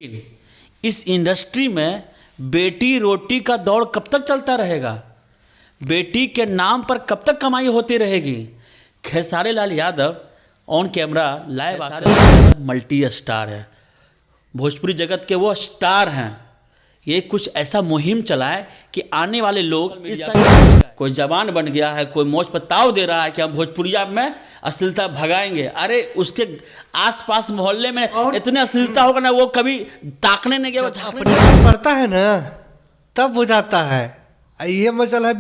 इस इंडस्ट्री में बेटी रोटी का दौर कब तक चलता रहेगा? बेटी के नाम पर कब तक कमाई होती रहेगी? Khesari Lal Yadav on camera live आकर मल्टी स्टार है, भोजपुरी जगत के वो स्टार हैं। ये कुछ ऐसा मुहिम चलाए कि आने वाले लोग इस तरह कोई जवान बन गया है, कोई मौज पर ताव दे रहा है कि हम भोजपुरिया में अश्लीलता भगाएंगे। अरे उसके आसपास मोहल्ले में इतने अश्लीलता होगा ना, वो कभी ताकने नहीं गया, वो झांकने पड़ता है ना तब हो जाता है। ये मसला है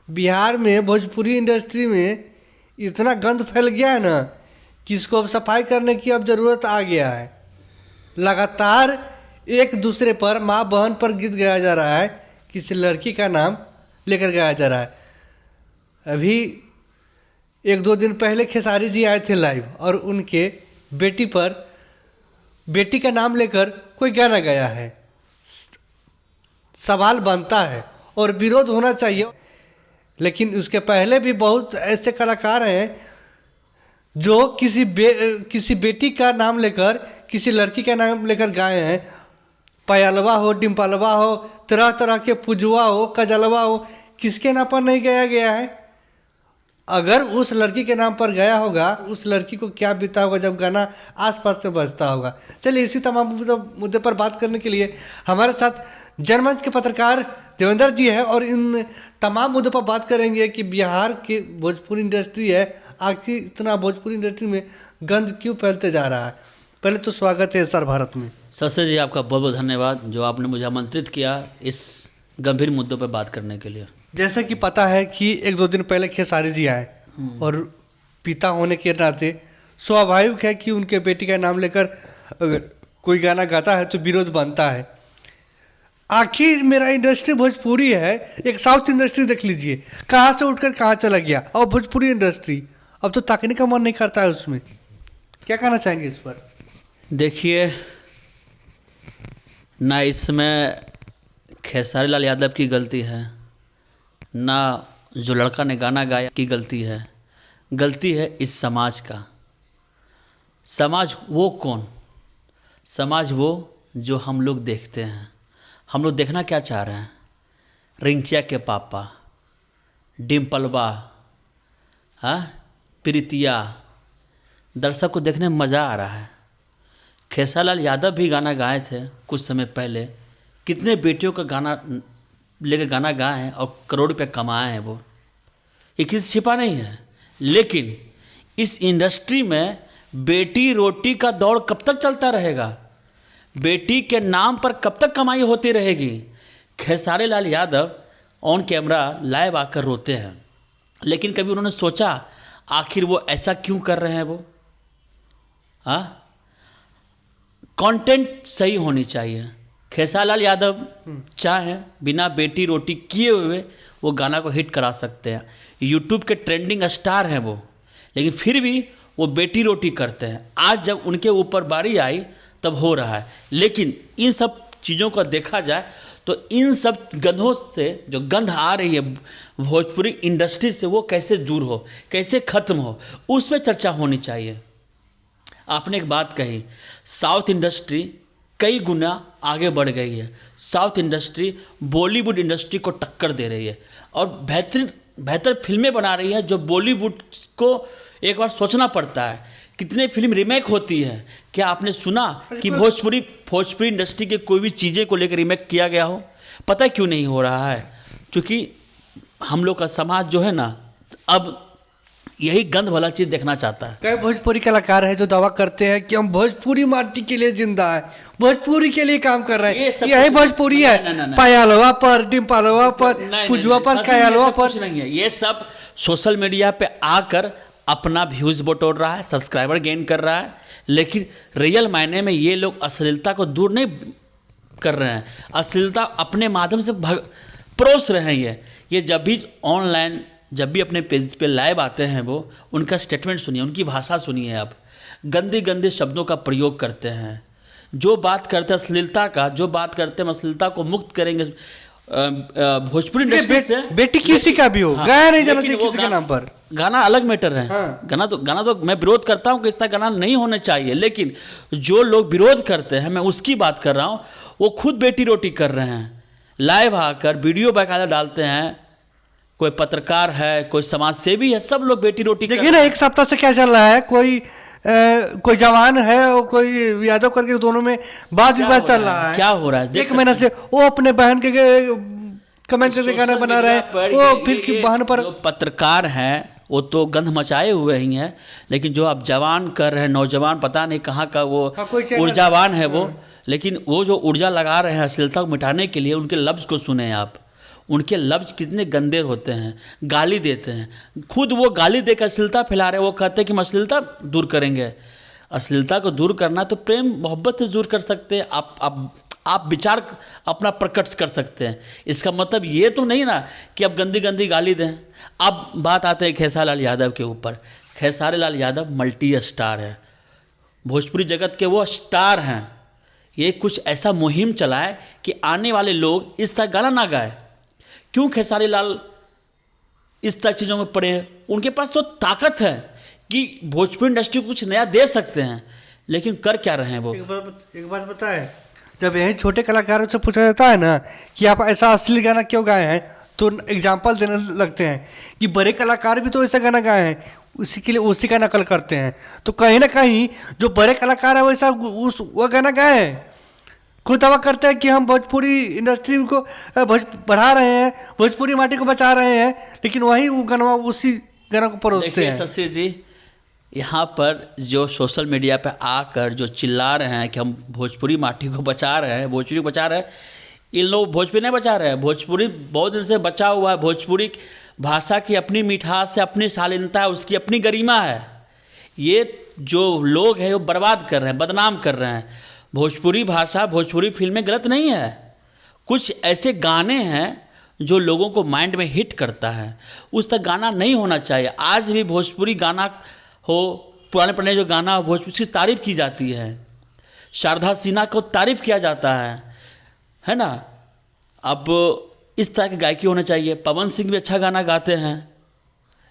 बिहार में भोजपुरी इंडस्ट्री में इतना गंद फैल गया है ना कि इसको अब सफाई करने की अब ज़रूरत आ गया है। लगातार एक दूसरे पर माँ बहन पर गीत गाया जा रहा है, किसी लड़की का नाम लेकर गाया जा रहा है। अभी एक दो दिन पहले खेसारी जी आए थे लाइव और उनके बेटी का नाम लेकर कोई गाना गाया है। सवाल बनता है और विरोध होना चाहिए, लेकिन उसके पहले भी बहुत ऐसे कलाकार हैं जो किसी बेटी का नाम लेकर, किसी लड़की का नाम लेकर गाए हैं। पायलवा हो, डिम्पलवा हो, तरह तरह के पुजवा हो, कजलवा हो, किसके नाम पर नहीं गाया गया है? अगर उस लड़की के नाम पर गया होगा, उस लड़की को क्या बीता होगा जब गाना आसपास में बजता होगा। चलिए इसी तमाम मुद्दे पर बात करने के लिए हमारे साथ जनमंच के पत्रकार देवेंद्र जी है और इन तमाम मुद्दों पर बात करेंगे कि बिहार के भोजपुरी इंडस्ट्री है, आखिर इतना भोजपुरी इंडस्ट्री में गंद क्यों फैलते जा रहा है। पहले तो स्वागत है सर भारत में। सर जी आपका बहुत बहुत धन्यवाद जो आपने मुझे आमंत्रित किया इस गंभीर मुद्दों पर बात करने के लिए। जैसा कि पता है कि एक दो दिन पहले खेसारी जी आए और पिता होने के नाते स्वाभाविक है कि उनके बेटी का नाम लेकर अगर कोई गाना गाता है तो विरोध बनता है। आखिर मेरा इंडस्ट्री भोजपुरी है, एक साउथ इंडस्ट्री देख लीजिए कहाँ से उठकर कहाँ चला गया, और भोजपुरी इंडस्ट्री अब तो ताकने का मन नहीं करता है उसमें। क्या कहना चाहेंगे इस पर? देखिए ना इसमें खेसारी लाल यादव की गलती है, ना जो लड़का ने गाना गाया की गलती है। गलती है इस समाज का। समाज वो कौन? समाज वो जो हम लोग देखते हैं। हम लोग देखना क्या चाह रहे हैं? रिंकिया के पापा, डिम्पलवा, हाँ, प्रीतिया, दर्शक को देखने में मज़ा आ रहा है। खेसारी लाल यादव भी गाना गाए थे कुछ समय पहले, कितने बेटियों का गाना लेकर गाना गाए हैं और करोड़ रुपये कमाए हैं। वो ये किसी छिपा नहीं है। लेकिन इस इंडस्ट्री में बेटी रोटी का दौर कब तक चलता रहेगा? बेटी के नाम पर कब तक कमाई होती रहेगी? Khesari Lal Yadav on camera live आकर रोते हैं, लेकिन कभी उन्होंने सोचा आखिर वो ऐसा क्यों कर रहे हैं? वो हाँ, कंटेंट सही होनी चाहिए। खेसारी लाल यादव चाहे बिना बेटी रोटी किए हुए वो गाना को हिट करा सकते हैं। यूट्यूब के ट्रेंडिंग स्टार हैं वो, लेकिन फिर भी वो बेटी रोटी करते हैं। आज जब उनके ऊपर बारी आई तब हो रहा है। लेकिन इन सब चीज़ों को देखा जाए तो इन सब गंधों से जो गंध आ रही है भोजपुरी इंडस्ट्री से, वो कैसे दूर हो, कैसे ख़त्म हो, उस पर चर्चा होनी चाहिए। आपने एक बात कही, साउथ इंडस्ट्री कई गुना आगे बढ़ गई है। साउथ इंडस्ट्री बॉलीवुड इंडस्ट्री को टक्कर दे रही है और बेहतर फिल्में बना रही है, जो बॉलीवुड को एक बार सोचना पड़ता है। कितने फिल्म रीमेक होती है। क्या आपने सुना कि भोजपुरी इंडस्ट्री के कोई भी चीज़ें को लेकर रीमेक किया गया हो? पता क्यों नहीं हो रहा है? क्योंकि हम लोग का समाज जो है ना, अब यही गंद वाला चीज़ देखना चाहता है। कई भोजपुरी कलाकार हैं जो दावा करते हैं कि हम भोजपुरी माटी के लिए जिंदा है, भोजपुरी के लिए काम कर रहे हैं। यही भोजपुरी है। पायलवा पर, डिम्पलवा पर, पुजवा पर, कयलवा पर कुछ नहीं है। ये सब सोशल मीडिया पे आकर अपना व्यूज़ बटोर रहा है, सब्सक्राइबर गेन कर रहा है, लेकिन रियल मायने में ये लोग अश्लीलता को दूर नहीं कर रहे हैं। अश्लीलता अपने माध्यम से परोस रहे हैं। ये जब भी ऑनलाइन, जब भी अपने पेज पे लाइव आते हैं, वो उनका स्टेटमेंट सुनिए, उनकी भाषा सुनिए। आप गंदे गंदे शब्दों का प्रयोग करते हैं। जो बात करते हैं अश्लीलता का, जो बात करते हैं अश्लीलता को मुक्त करेंगे, भोजपुरी इंडस्ट्री से बेटी किसी का भी हो, हाँ, गाया नहीं जाना लेकिन चाहिए वो किसी के नाम पर। गाना अलग मैटर है। हाँ। गाना तो मैं विरोध करता हूँ कि इस तरह गाना नहीं होने चाहिए, लेकिन जो लोग विरोध करते हैं मैं उसकी बात कर रहा हूँ, वो खुद बेटी रोटी कर रहे हैं, लाइव आकर वीडियो बाकायदा डालते हैं। कोई पत्रकार है, कोई समाज सेवी है, सब लोग बेटी रोटी देखिए ना, एक सप्ताह से क्या चल रहा है, कोई जवान है और कोई यादव करके, दोनों में वाद विवाद चल रहा है। क्या हो रहा है? एक महीना से वो अपने बहन के कमेंट करके गाना बना रहे हैं, वो फिर की बहन पर। जो पत्रकार हैं वो तो गंध मचाए हुए ही हैं, लेकिन जो आप जवान कर रहे हैं, नौजवान, पता नहीं कहाँ का वो ऊर्जावान है वो, लेकिन वो जो ऊर्जा लगा रहे हैं अश्लीलता को मिटाने के लिए, उनके लफ्ज़ को सुने आप। उनके लफ्ज़ कितने गंदे होते हैं, गाली देते हैं। खुद वो गाली देकर अश्लीलता फैला रहे हैं। वो कहते हैं कि हम अश्लीलता दूर करेंगे। अश्लीलता को दूर करना तो प्रेम मोहब्बत से दूर कर सकते हैं। आप विचार अपना प्रकट कर सकते हैं। इसका मतलब ये तो नहीं ना कि अब गंदी गंदी गाली दें। अब बात आते हैं खेसारी लाल यादव के ऊपर। खेसारी लाल यादव मल्टी स्टार है, भोजपुरी जगत के वो स्टार हैं। ये कुछ ऐसा मुहिम चलाए कि आने वाले लोग इस तरह गाना ना गाए। क्यों खेसारी लाल इस तरह चीज़ों में पड़े हैं? उनके पास तो ताकत है कि भोजपुरी इंडस्ट्री को कुछ नया दे सकते हैं, लेकिन कर क्या रहे हैं वो? एक बात बताए, जब यही छोटे कलाकारों से पूछा जाता है ना कि आप ऐसा असली गाना क्यों गाए हैं, तो एग्जाम्पल देने लगते हैं कि बड़े कलाकार भी तो ऐसा गाना गाए हैं, उसी के लिए उसी का नकल करते हैं। तो कहीं ना कहीं जो बड़े कलाकार है वैसा वो गाना गाए हैं। खुद दावा करते हैं कि हम भोजपुरी इंडस्ट्री को बढ़ा रहे हैं, भोजपुरी माटी को बचा रहे हैं, लेकिन वही वो गाना उसी गाना को परोसते हैं। शशि जी, यहाँ पर जो सोशल मीडिया पे आकर जो चिल्ला रहे हैं कि हम भोजपुरी माटी को बचा रहे हैं, भोजपुरी को बचा रहे हैं, इन लोग भोजपुरी नहीं बचा रहे हैं। भोजपुरी बहुत दिन से बचा हुआ है। भोजपुरी भाषा की अपनी मिठास है, अपनी शालीनता है, उसकी अपनी गरिमा है। ये जो लोग हैं वो बर्बाद कर रहे हैं, बदनाम कर रहे हैं। भोजपुरी भाषा, भोजपुरी फिल्में गलत नहीं है। कुछ ऐसे गाने हैं जो लोगों को माइंड में हिट करता है, उस तक गाना नहीं होना चाहिए। आज भी भोजपुरी गाना हो, पुराने जो गाना हो, भोजपुरी की तारीफ़ की जाती है। शारदा सिन्हा को तारीफ़ किया जाता है ना। अब इस तरह की गायकी होना चाहिए। पवन सिंह भी अच्छा गाना गाते हैं,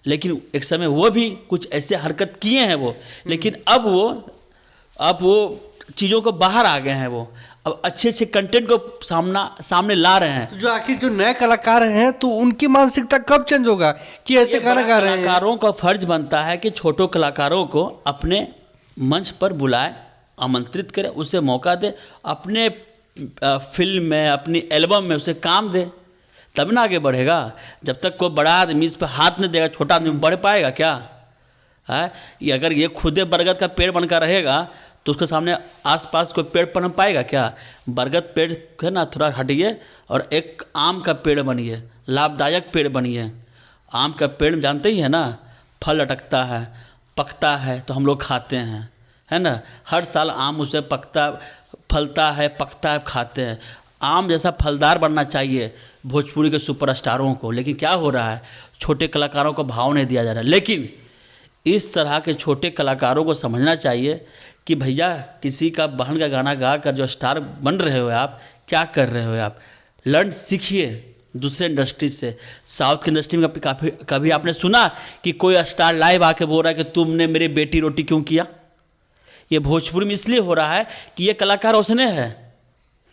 लेकिन एक समय वो भी कुछ ऐसे हरकत किए हैं वो, लेकिन अब वो चीज़ों को बाहर आ गए हैं। वो अब अच्छे अच्छे कंटेंट को सामने ला रहे हैं। जो आखिर जो नए कलाकार हैं तो उनकी मानसिकता कब चेंज होगा कि ऐसे गाना गा रहे हैं? कलाकारों का फर्ज बनता है कि छोटों कलाकारों को अपने मंच पर बुलाए, आमंत्रित करें, उसे मौका दे, अपने फिल्म में, अपनी एल्बम में उसे काम दे, तब ना आगे बढ़ेगा। जब तक कोई बड़ा आदमी इस पर हाथ नहीं देगा, छोटा आदमी बढ़ पाएगा क्या? है ये, अगर ये खुदे बरगद का पेड़ बनकर रहेगा तो उसके सामने आसपास कोई पेड़ पनप पाएगा क्या? बरगद पेड़ है ना, थोड़ा हटिए और एक आम का पेड़ बनिए, लाभदायक पेड़ बनिए। आम का पेड़ जानते ही है ना, फल लटकता है, पकता है तो हम लोग खाते हैं, है ना। हर साल आम उसे फलता है, पकता है, खाते हैं। आम जैसा फलदार बनना चाहिए भोजपुरी के सुपरस्टारों को, लेकिन क्या हो रहा है, छोटे कलाकारों को भाव नहीं दिया जा रहा। लेकिन इस तरह के छोटे कलाकारों को समझना चाहिए कि भैया कसी का बहन का गाना गा कर जो स्टार बन रहे हो आप, क्या कर रहे हो आप? लर्न सीखिए दूसरे इंडस्ट्री से। साउथ की इंडस्ट्री में कभी आपने सुना कि कोई स्टार लाइव आके बोल रहा है कि तुमने मेरी बेटी रोटी क्यों किया? ये भोजपुरी में इसलिए हो रहा है कि ये कलाकार उसने है,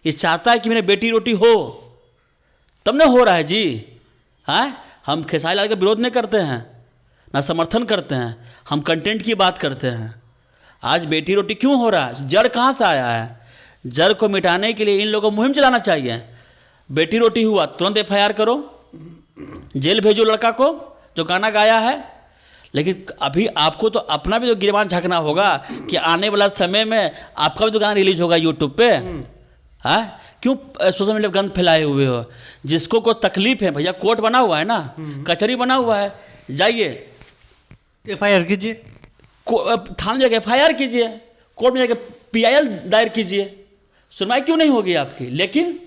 ये चाहता है कि मेरी बेटी रोटी हो, तब ना हो रहा है जी। हाँ, हम खेसारी लाल का विरोध नहीं करते हैं, ना समर्थन करते हैं, हम कंटेंट की बात करते हैं। आज बेटी रोटी क्यों हो रहा है? जड़ कहाँ से आया है? जड़ को मिटाने के लिए इन लोगों को मुहिम चलाना चाहिए। बेटी रोटी हुआ तुरंत FIR करो, जेल भेजो लड़का को जो गाना गाया है। लेकिन अभी आपको तो अपना भी तो गिरबान झांकना होगा कि आने वाला समय में आपका भी तो गाना रिलीज होगा यूट्यूब पे। हाँ, क्यों सोशल मीडिया पर गंद फैलाए हुए हो? जिसको कोई तकलीफ है भैया, कोर्ट बना हुआ है ना, कचहरी बना हुआ है, जाइए FIR कीजिए, थाने जाके FIR कीजिए, कोर्ट में जाके PIL दायर कीजिए, सुनवाई क्यों नहीं होगी आपकी? लेकिन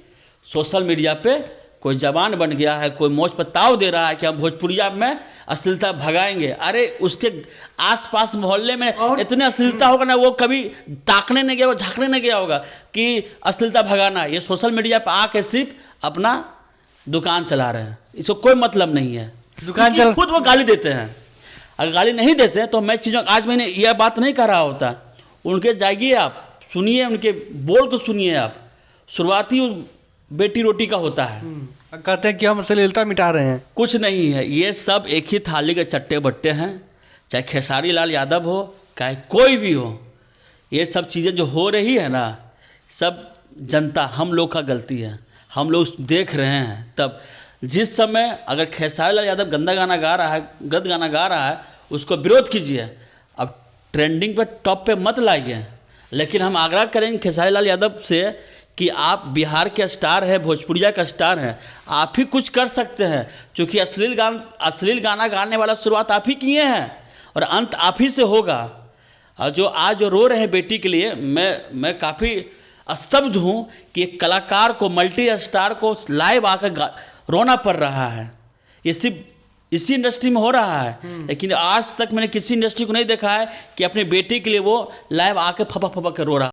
सोशल मीडिया पे कोई जवान बन गया है, कोई मौज पर ताव दे रहा है कि हम भोजपुरिया में अश्लीलता भगाएंगे। अरे उसके आसपास मोहल्ले में इतने अश्लीलता होगा ना, वो कभी ताकने नहीं गया, वो झांकने नहीं गया होगा कि अश्लीलता भगाना। ये सोशल मीडिया पर आके सिर्फ अपना दुकान चला रहे हैं, इसको कोई मतलब नहीं है। दुकान क्योंकि चल खुद वो गाली देते हैं। अगर गाली नहीं देते तो मैं चीज़ों आज मैंने यह बात नहीं कह रहा होता। उनके जाइए, आप सुनिए, उनके बोल को सुनिए आप। शुरुआती बेटी रोटी का होता है। कहते हैं कि हम अश्लीलता मिटा रहे हैं। कुछ नहीं है, ये सब एक ही थाली के चट्टे बट्टे हैं। चाहे खेसारी लाल यादव हो, चाहे कोई भी हो, ये सब चीज़ें जो हो रही है ना, सब जनता हम लोग का गलती है। हम लोग देख रहे हैं। तब जिस समय अगर खेसारी लाल यादव गंदा गाना गा रहा है, गलत गाना गा रहा है, उसको विरोध कीजिए। अब ट्रेंडिंग पे, टॉप पे मत लाइए। लेकिन हम आग्रह करेंगे खेसारी लाल यादव से कि आप बिहार के स्टार हैं, भोजपुरिया का स्टार हैं, आप ही कुछ कर सकते हैं। क्योंकि अश्लील गाना गाने वाला शुरुआत आप ही किए हैं और अंत आप ही से होगा। और जो आज रो रहे हैं बेटी के लिए, मैं काफ़ी स्तब्ध हूँ कि एक कलाकार को, मल्टी स्टार को लाइव आकर रोना पड़ रहा है। ये सिर्फ इसी इंडस्ट्री में हो रहा है। लेकिन आज तक मैंने किसी इंडस्ट्री को नहीं देखा है कि अपने बेटी के लिए वो लाइव आके फपा फपा के रो रहा।